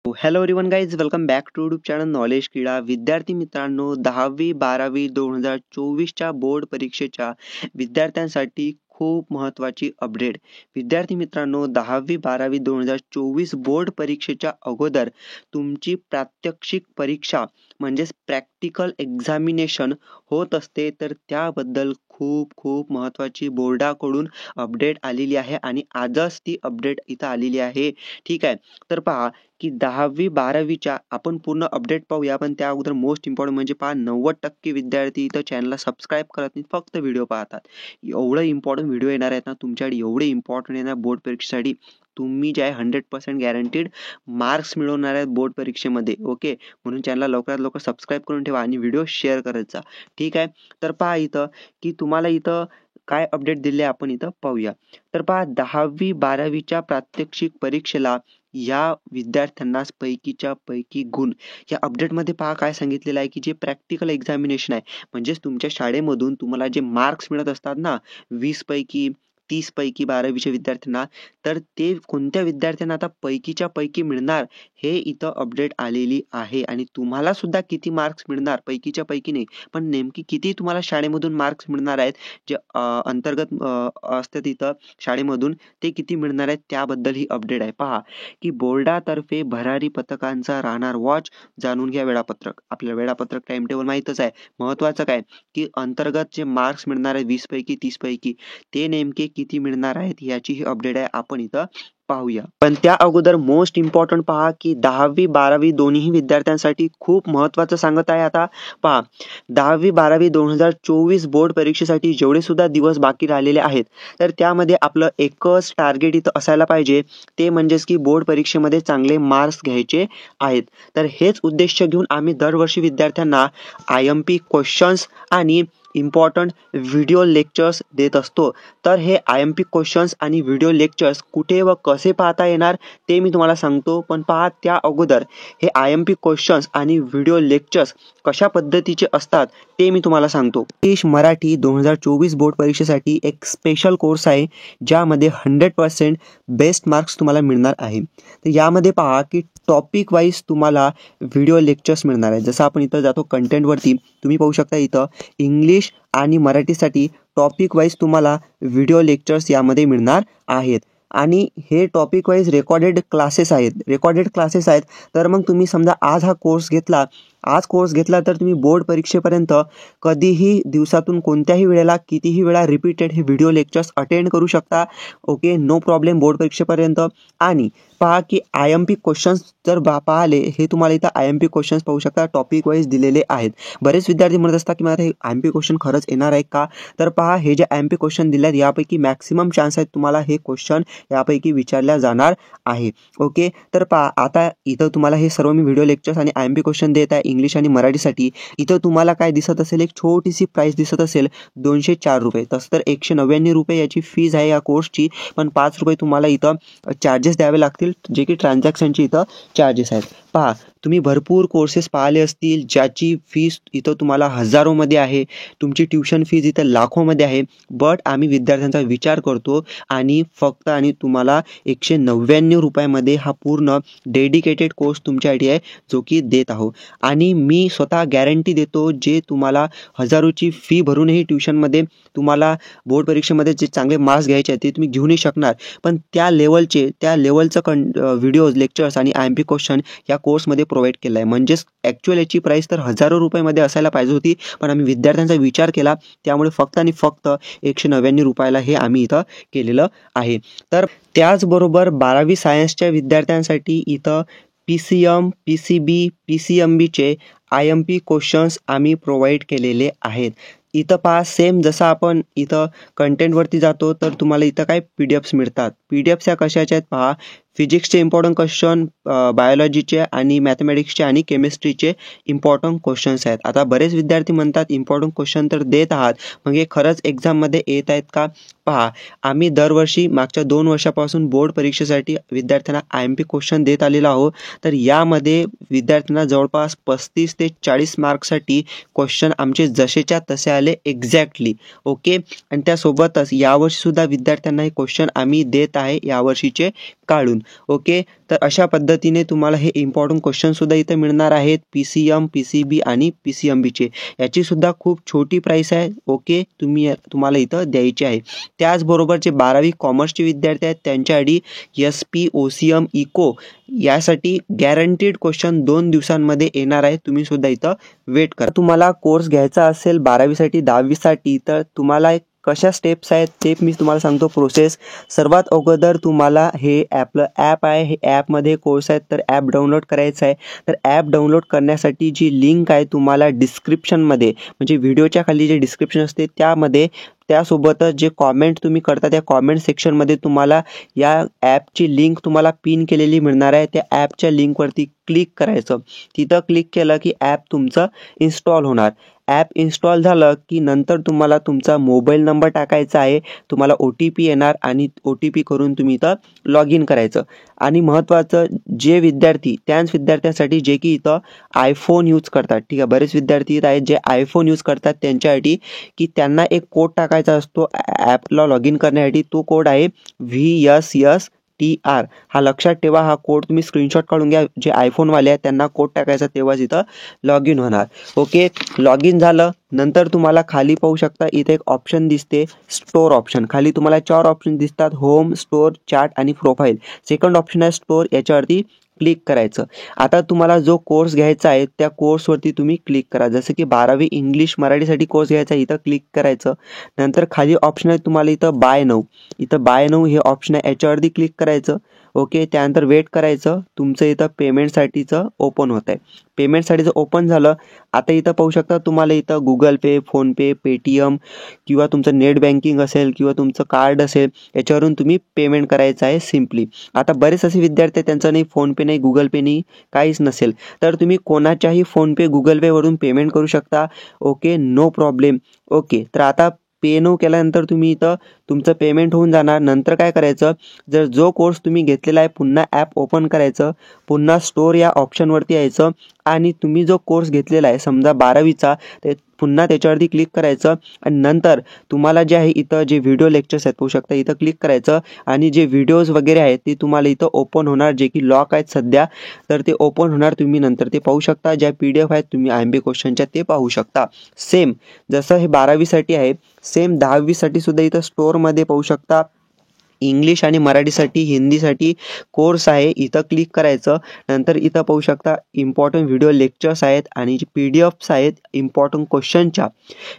Hello everyone guys, welcome back to YouTube channel knowledge क्रीडा. विद्यार्थी मित्रांनो, 10वी-12वी 2024च्या बोर्ड परीक्षेच्या विद्यार्थ्यांसाठी खूप महत्त्वाची अपडेट. विद्यार्थी मित्रांनो, 10वी-12वी 2024 बोर्ड परीक्षेच्या अगोदर तुमची प्रात्यक्षिक परीक्षा म्हणजेच प्रॅक्टिकल एक्झामिनेशन होत असते, तर त्याबद्दल खूप महत्त्वाची बोर्डाकडून अपडेट आलेली आहे आणि आजच ती अपडेट इथं आलेली आहे. ठीक आहे, तर पहा की 10वी-12वीच्या आपण पूर्ण अपडेट पाहूया, पण त्या अगोदर मोस्ट इम्पॉर्टंट म्हणजे पहा 90% विद्यार्थी इथं चॅनलला सबस्क्राईब करत नाही, फक्त व्हिडिओ पाहतात. एवढं इम्पॉर्टंट व्हिडिओ येणार आहेत ना तुमच्याकडे, एवढे इम्पॉर्टंट येणार बोर्ड परीक्षेसाठी. तुम्ही जे आहे 100% गॅरंटीड मार्क्स मिळवणार आहेत बोर्ड परीक्षेमध्ये. ओके, म्हणून चॅनलला लवकरात लवकर सबस्क्राईब करून ठेवा आणि व्हिडिओ शेअर करत जा. ठीक आहे, तर पहा इथं की तुम्हाला इथं काय अपडेट दिले आपण इथं पाहूया. तर पहा 10वी-12वीच्या प्रात्यक्षिक परीक्षेला या विद्यार्थ्यांनाच पैकीच्या पैकी गुण. या अपडेटमध्ये पहा काय सांगितलेलं आहे की जे प्रॅक्टिकल एक्झामिनेशन आहे, म्हणजेच तुमच्या शाळेमधून तुम्हाला जे मार्क्स मिळत असतात ना 20 पैकी 30 पैकी 12वीच्या विद्यार्थ्यांना, तर ते कोणत्या विद्यार्थ्यांना आता पैकीच्या पैकी मिळणार हे इथं अपडेट आलेली आहे. आणि तुम्हाला सुद्धा किती मार्क्स मिळणार, पैकीच्या पैकी नाही पण नेमकी किती तुम्हाला शाळेमधून मार्क्स मिळणार आहेत, जे अंतर्गत असतात इथं शाळेमधून, ते किती मिळणार आहेत त्याबद्दल ही अपडेट आहे. पहा की बोर्डातर्फे भरारी पथकांचा राहणार वॉच. जाणून घ्या वेळापत्रक. आपल्याला वेळापत्रक टाइम टेबल माहीतच आहे. महत्त्वाचं काय की अंतर्गत जे मार्क्स मिळणार आहे 20 पैकी 30 पैकी, ते नेमके किती मिळणार आहेत याची ही अपडेट आहे. आपण इथं पाहूया. पण त्या अगोदर मोस्ट इम्पॉर्टंट पहा की 10वी-12वी दोन्ही विद्यार्थ्यांसाठी खूप महत्त्वाचं सांगत आहे. आता पहा 10वी-12वी 2024 बोर्ड परीक्षेसाठी जेवढे सुद्धा दिवस बाकी राहिलेले आहेत, तर त्यामध्ये आपलं एकच टार्गेट इथं असायला पाहिजे, ते म्हणजेच की बोर्ड परीक्षेमध्ये चांगले मार्क्स घ्यायचे आहेत. तर हेच उद्देश घेऊन आम्ही दरवर्षी विद्यार्थ्यांना IMP क्वेश्चन्स आणि इम्पॉर्टंट व्हिडिओ लेक्चर्स देत असतो. तर हे IMP क्वेश्चन्स आणि व्हिडिओ लेक्चर्स कुठे व कसे पाहता येणार ते मी तुम्हाला सांगतो. पण पहा त्या अगोदर हे IMP क्वेश्चन्स आणि व्हिडिओ लेक्चर्स कशा पद्धतीचे असतात ते मी तुम्हाला सांगतो. इंग्लिश मराठी 2024 बोर्ड परीक्षेसाठी एक स्पेशल कोर्स आहे, ज्यामध्ये 100% बेस्ट मार्क्स तुम्हाला मिळणार आहे. तर यामध्ये पहा की टॉपिक वाईज तुम्हाला व्हिडिओ लेक्चर्स मिळणार आहे. जसं आपण इथं जातो कंटेंटवरती, तुम्ही पाहू शकता इथं इंग्लिश आणि मराठीसाठी टॉपिक वाईज तुम्हाला व्हिडिओ लेक्चर्स यामध्ये मिळणार आहेत. आणि हे टॉपिक वाईज रेकॉर्डेड क्लासेस आहेत. तर मग तुम्ही समजा आज कोर्स घेतला तर तुम्ही बोर्ड परीक्षेपर्यंत कधीही दिवसातून कोणत्याही वेळेला कितीही वेळा रिपीटेड हे व्हिडिओ लेक्चर्स अटेंड करू शकता. ओके, नो प्रॉब्लेम बोर्ड परीक्षेपर्यंत. आणि पहा की IMP क्वेश्चन्स जर पाहिले, हे तुम्हाला इथं IMP क्वेश्चन्स पाहू शकता टॉपिक वाईज दिलेले आहेत. बरेच विद्यार्थी म्हणत असतात की मला हे IMP क्वेश्चन खरंच येणार आहे का. तर पहा हे जे IMP क्वेश्चन दिले आहेत यापैकी मॅक्सिमम चान्स आहेत तुम्हाला हे क्वेश्चन यापैकी विचारल्या जाणार आहे. ओके, तर पहा आता इथं तुम्हाला हे सर्व मी व्हिडिओ लेक्चर्स आणि IMP क्वेश्चन देत आहे इंग्लिश आणि मराठीसाठी. इथं तुम्हाला काय दिसत असेल, एक छोटीशी प्राइस दिसत असेल 204 रुपये. तसं तर 199 रुपये याची फीज आहे या कोर्सची, पण 5 रुपये तुम्हाला इथं चार्जेस द्यावे लागतील, जे की ट्रान्झॅक्शनची इथं चार्जेस आहेत. पहा तुम्ही भरपूर कोर्सेस पाहिले असतील ज्याची फीस इथं तुम्हाला हजारोमध्ये आहे, तुमची ट्युशन फीज इथं लाखोमध्ये आहे. बट आम्ही विद्यार्थ्यांचा विचार करतो आणि फक्त आणि तुम्हाला 199 रुपयामध्ये हा पूर्ण डेडिकेटेड कोर्स तुमच्यासाठी आहे, जो की देत आहोत. आणि मी स्वतः गॅरंटी देतो, जे तुम्हाला हजारोची फी भरूनही ट्युशनमध्ये तुम्हाला बोर्ड परीक्षेमध्ये जे चांगले मार्क्स घ्यायचे आहेत ते तुम्ही घेऊ नाही शकणार, पण त्या लेवलचं व्हिडिओज लेक्चर्स आणि IMP क्वेश्चन या कोर्समध्ये प्रोव्हाइड केलं आहे. म्हणजेच ॲक्च्युअल याची प्राईस तर हजारो रुपयामध्ये असायला पाहिजे होती, पण आम्ही विद्यार्थ्यांचा विचार केला, त्यामुळे फक्त आणि फक्त 199 रुपयाला हे आम्ही इथं केलेलं आहे. तर त्याचबरोबर 12वी सायन्सच्या विद्यार्थ्यांसाठी इथं PCM, PCB, PCMBचे IMP क्वेश्चन्स आम्ही प्रोव्हाइड केलेले आहेत. इथं पहा सेम जसं आपण इथं कंटेंटवरती जातो तर तुम्हाला इथं काय PDFs मिळतात. PDFs या कशाच्या आहेत पहा, फिजिक्सचे इम्पॉर्टंट क्वेश्चन, बायोलॉजीचे आणि मॅथमॅटिक्सचे आणि केमिस्ट्रीचे इम्पॉर्टंट क्वेश्चन्स आहेत. आता बरेच विद्यार्थी म्हणतात इम्पॉर्टंट क्वेश्चन तर देत आहात, मग हे खरंच एक्झाममध्ये येत आहेत का. पहा आम्ही दरवर्षी मागच्या 2 वर्षापासून बोर्ड परीक्षेसाठी विद्यार्थ्यांना IMP क्वेश्चन देत आलेलो आहोत. तर यामध्ये विद्यार्थ्यांना जवळपास 35 ते 40 मार्क्ससाठी क्वेश्चन आमचे जसेच्या तसे आले एक्झॅक्टली. ओके, आणि त्यासोबतच यावर्षी सुद्धा विद्यार्थ्यांना हे क्वेश्चन आम्ही देत आहे यावर्षीचे काढून. ओके, तर अशा पद्धतीने तुम्हाला हे इम्पॉर्टंट क्वेश्चनसुद्धा इथं मिळणार आहेत. PCM, PCB आणि PCMBचे याची सुद्धा खूप छोटी प्राईस आहे. ओके, तुम्हाला इथं द्यायची आहे. त्याचबरोबर जे 12वी कॉमर्सचे विद्यार्थी आहेत त्यांच्यासाठी SP, OCM, इको यासाठी गॅरंटीड क्वेश्चन 2 दिवसांमध्ये येणार आहे. तुम्ही सुद्धा इथं वेट करा. तुम्हाला कोर्स घ्यायचा असेल 12वीसाठी 10वीसाठी तर तुम्हाला कशा स्टेप्स आहेत ते मी तुम्हाला सांगतो प्रोसेस. सर्वात अगोदर तुम्हाला हे आपलं ॲप आहे, हे ॲपमध्ये कोर्स आहेत तर ॲप डाउनलोड करायचं आहे. तर ॲप डाउनलोड करण्यासाठी जी लिंक आहे तुम्हाला डिस्क्रिप्शनमध्ये म्हणजे व्हिडिओच्या खाली जे डिस्क्रिप्शन असते त्यामध्ये, त्यासोबतच जे कॉमेंट तुम्ही करता त्या कॉमेंट सेक्शनमध्ये तुम्हाला या ॲपची लिंक तुम्हाला पिन केलेली मिळणार आहे. त्या ॲपच्या लिंकवरती क्लिक करायचं. तिथं क्लिक केलं की ॲप तुमचं इन्स्टॉल होणार. ॲप इन्स्टॉल झालं की नंतर तुम्हाला तुमचा मोबाईल नंबर टाकायचा आहे. तुम्हाला OTP येणार आणि OTP करून तुम्ही इथं लॉग इन करायचं. आणि महत्त्वाचं जे विद्यार्थी त्याच विद्यार्थ्यांसाठी जे की इथं आयफोन यूज करतात, ठीक आहे, बरेच विद्यार्थी आहेत जे आयफोन यूज करतात त्यांच्यासाठी की त्यांना एक कोड टाकायचा असतो ॲपला लॉग इन करण्यासाठी. तो कोड आहे VSSTR. हा लक्षात ठेवा. हा कोड तुम्ही स्क्रीनशॉट काढून घ्या. जे आयफोनवाले आहेत त्यांना कोड टाकायचा तेव्हाच इथं लॉग इन होणार. ओके, लॉग इन झालं नंतर तुम्हाला खाली पाहू शकता इथे एक ऑप्शन दिसते स्टोअर ऑप्शन. खाली तुम्हाला 4 ऑप्शन दिसतात, होम, स्टोअर, चॅट आणि प्रोफाईल. सेकंड ऑप्शन आहे स्टोअर, याच्यावरती क्लिक करायचं. आता तुम्हाला जो कोर्स घ्यायचा आहे त्या कोर्सवरती तुम्ही क्लिक करा. जसं की 12वी इंग्लिश मराठीसाठी कोर्स घ्यायचा आहे, इथं क्लिक करायचं. नंतर खाली ऑप्शन आहे तुम्हाला इथं बाय नाऊ, इथं बाय नाऊ हे ऑप्शन आहे, याच्यावरती क्लिक करायचं. ओके, त्यानंतर वेट करायचं. तुमचं इथं पेमेंटसाठीचं ओपन होत आहे. पेमेंटसाठीचं ओपन झालं. आता इथं पाहू शकता तुम्हाला इथं गुगल पे, फोनपे, पेटीएम किंवा तुमचं नेट बँकिंग असेल किंवा तुमचं कार्ड असेल याच्यावरून तुम्ही पेमेंट करायचं आहे सिम्पली. आता बरेच असे विद्यार्थी त्यांचं नाही फोनपे नाही, गुगल पे नाही, काहीच नसेल तर तुम्ही कोणाच्याही फोनपे, गुगल पेवरून पेमेंट करू शकता. Okay, no problem. ओके, तर आता पे नो केल्यानंतर तुम्ही इथं तुमचं पेमेंट होऊन जाणार. नंतर काय करायचं, जर जो कोर्स तुम्ही घेतलेला आहे पुन्हा ॲप ओपन करायचं, पुन्हा स्टोअर या ऑप्शनवरती यायचं आणि तुम्ही जो कोर्स घेतलेला आहे समजा 12वीचा ते पुन्हा त्याच्यावरती क्लिक करायचं आणि नंतर तुम्हाला जे आहे इथं जे व्हिडिओ लेक्चर्स आहेत पाहू शकता इथं क्लिक करायचं आणि जे व्हिडिओज वगैरे आहेत ते तुम्हाला इथं ओपन होणार, जे की लॉक आहेत सध्या तर ते ओपन होणार. तुम्ही नंतर ते पाहू शकता. ज्या PDF आहेत तुम्ही IMB क्वेश्चनच्या ते पाहू शकता. सेम जसं हे 12वीसाठी आहे सेम 10वीसाठी सुद्धा इथं स्टोअरमध्ये पाहू शकता. इंग्लिश आणि मराठीसाठी, हिंदीसाठी कोर्स आहे, इथं क्लिक करायचं. नंतर इथं पाहू शकता इम्पॉर्टंट व्हिडिओ लेक्चर्स आहेत आणि जे PDFs आहेत इम्पॉर्टंट क्वेश्चनच्या.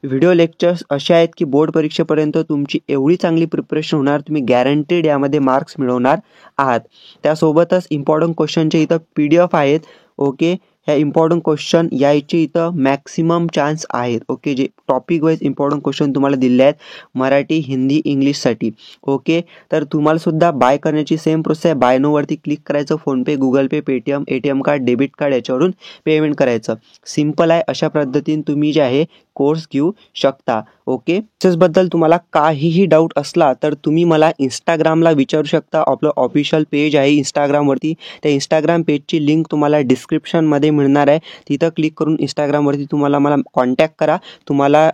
व्हिडिओ लेक्चर्स असे आहेत की बोर्ड परीक्षेपर्यंत तुमची एवढी चांगली प्रिपरेशन होणार, तुम्ही गॅरंटेड यामध्ये मार्क्स मिळवणार आहात. त्यासोबतच इम्पॉर्टंट क्वेश्चनचे इथं PDF आहेत. ओके, ह्या इम्पॉर्टंट क्वेश्चन यायचे इथं मॅक्सिमम चान्स आहेत. ओके, जे टॉपिक वाईज इम्पॉर्टंट क्वेश्चन तुम्हाला दिले आहेत मराठी, हिंदी, इंग्लिशसाठी. ओके, तर तुम्हाला सुद्धा बाय करण्याची सेम प्रोसेस आहे. बाय नोवरती क्लिक करायचं. PhonePe, Google Pay, Paytm, ATM card, debit card याच्यावरून पेमेंट करायचं. सिम्पल आहे. अशा पद्धतीने तुम्ही जे आहे कोर्स घेऊ शकता. ओके, बद्दल तुम्हाला काहीही डाऊट असला तर तुम्ही मला इंस्टाग्रामला विचारू शकता. आपलं ऑफिशियल पेज आहे इंस्टाग्रामवरती. त्या इंस्टाग्राम पेजची लिंक तुम्हाला डिस्क्रिप्शनमध्ये मिळणार आहे. तिथं क्लिक करून इंस्टाग्रामवरती तुम्हाला मला कॉन्टॅक्ट करा. तुम्हाला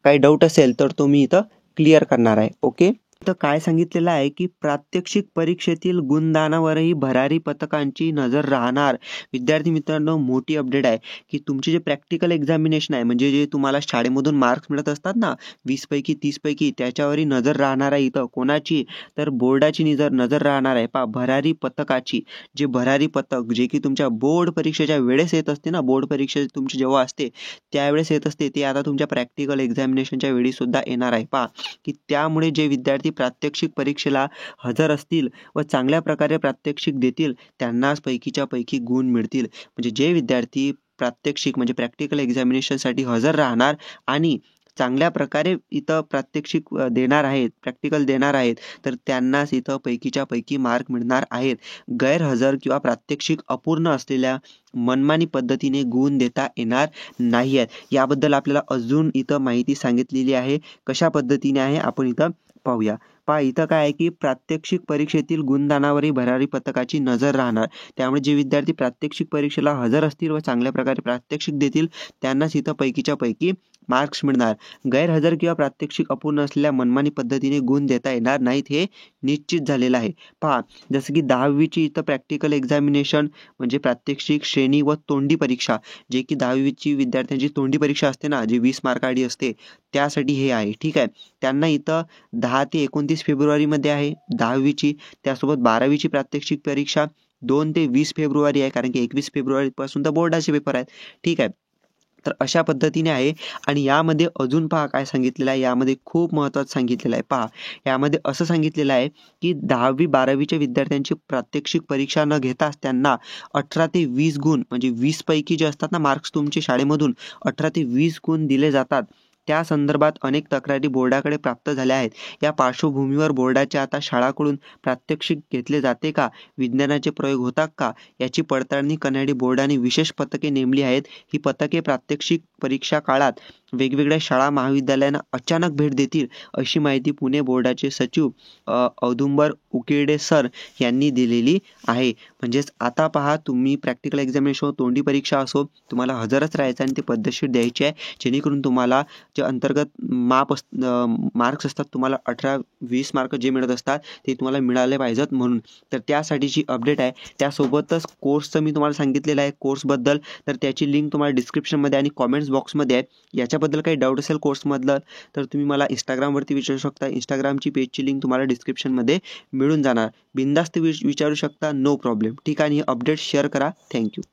काही डाऊट असेल तर तुम्ही इथं क्लिअर करणार आहे. ओके, तर काय सांगितलेलं आहे की प्रात्यक्षिक परीक्षेतील गुणदानावरही भरारी पथकांची नजर राहणार. विद्यार्थी मित्रांनो, मोठी अपडेट आहे की तुमचे जे प्रॅक्टिकल एक्झामिनेशन आहे म्हणजे जे तुम्हाला शाळेमधून मार्क्स मिळत असतात ना 20 पैकी 30 पैकी, त्याच्यावरही नजर राहणार आहे. इथं कोणाची तर बोर्डाची नजर राहणार आहे. भरारी पथकाची. जे भरारी पथक जे की तुमच्या बोर्ड परीक्षेच्या वेळेस येत असते ना, बोर्ड परीक्षा तुमची जेव्हा असते त्यावेळेस येत असते, ते आता तुमच्या प्रॅक्टिकल एक्झामिनेशनच्या वेळी सुद्धा येणार आहे. की त्यामुळे जे विद्यार्थी प्रात्यक्षिक परीक्षेला हजर असतील व चांगल्या प्रकारे प्रात्यक्षिक देतील त्यांनाच पैकीच्या पैकी गुण मिळतील. म्हणजे जे विद्यार्थी प्रात्यक्षिक म्हणजे प्रॅक्टिकल एक्झामिनेशनसाठी हजर राहणार आणि चांगल्या प्रकारे इथं प्रात्यक्षिक देणार आहेत, प्रॅक्टिकल देणार आहेत, तर त्यांनाच इथं पैकीच्या पैकी मार्क मिळणार आहेत. गैरहजर किंवा प्रात्यक्षिक अपूर्ण असलेल्या मनमानी पद्धतीने गुण देता येणार नाही आहेत. याबद्दल आपल्याला अजून इथं माहिती सांगितलेली आहे. कशा पद्धतीने आहे आपण इथं पाहूया. इथं काय आहे की प्रात्यक्षिक परीक्षेतील गुणदानावरही भरारी पथकाची नजर राहणार. त्यामुळे जे विद्यार्थी प्रात्यक्षिक परीक्षेला हजर असतील व चांगल्या प्रकारे प्रात्यक्षिक देतील त्यांनाच इथं पैकीच्या पैकी मार्क्स मिळणार. गैरहजर किंवा प्रात्यक्षिक अपूर्ण असलेल्या मनमानी पद्धतीने गुण देता येणार नाहीत हे निश्चित झालेलं आहे. पहा, जसं की 10वीची इथं प्रॅक्टिकल एक्झामिनेशन म्हणजे प्रात्यक्षिक, श्रेणी व तोंडी परीक्षा, जे की 10वीची विद्यार्थ्यांची तोंडी परीक्षा असते ना, जी 20 मार्काची असते, त्यासाठी हे आहे. ठीक आहे. त्यांना इथं 10 ते 29 फेब्रुवारीमध्ये आहे 10वीची. त्यासोबत 12वीची प्रात्यक्षिक परीक्षा 2 ते 20 फेब्रुवारी आहे, कारण की 21 फेब्रुवारीपासून तर बोर्डाचे पेपर आहेत. ठीक आहे. तर अशा पद्धतीने आहे. आणि यामध्ये अजून पहा काय सांगितलेलं आहे, यामध्ये खूप महत्त्वाचं सांगितलेलं आहे. पहा, यामध्ये असं सांगितलेलं आहे की 10वी 12वीच्या विद्यार्थ्यांची प्रात्यक्षिक परीक्षा न घेताच त्यांना 18 ते 20 गुण, म्हणजे 20 पैकी जे असतात ना मार्क्स तुमचे शाळेमधून 18 ते 20 गुण दिले जातात. त्या संदर्भात अनेक तक्रारी बोर्डाकडे प्राप्त झाल्या आहेत. या पार्श्वभूमीवर बोर्डाच्या आता शाळाकडून प्रात्यक्षिक घेतले जाते का, विज्ञानाचे प्रयोग होतात का, याची पडताळणी करण्यासाठी बोर्डाने विशेष पथके नेमली आहेत. ही पथके प्रात्यक्षिक परीक्षा काळात वेगवेगळ्या शाळा महाविद्यालयांना अचानक भेट देतील, अशी माहिती पुणे बोर्डाचे सचिव औदुंबर उकेडे सर यांनी दिलेली आहे. म्हणजेच आता पहा, तुम्ही प्रॅक्टिकल एक्झामिनेशन तोंडी परीक्षा असो, तुम्हाला हजरच राहायचं आणि ते पद्धतशीर द्यायची आहे, जेणेकरून तुम्हाला जे अंतर्गत मार्क्स असतात, तुम्हाला 18-20 मार्क जे मिळत असतात ते तुम्हाला मिळाले पाहिजेत म्हणून. तर त्यासाठीची अपडेट आहे. त्यासोबतच कोर्सचं मी तुम्हाला सांगितलेलं आहे कोर्सबद्दल, तर त्याची लिंक तुम्हाला डिस्क्रिप्शनमध्ये आणि कॉमेंट्स बॉक्समध्ये आहे. याच्याबद्दल काही डाऊट असेल कोर्समधलं तर तुम्ही मला इंस्टाग्रामवरती विचारू शकता. इंस्टाग्रामची पेजची लिंक तुम्हाला डिस्क्रिप्शनमध्ये मिळून जाणार. बिंदास्त विचारू शकता, नो प्रॉब्लेम. ठीक आहे. आणि अपडेट शेअर करा. थँक्यू.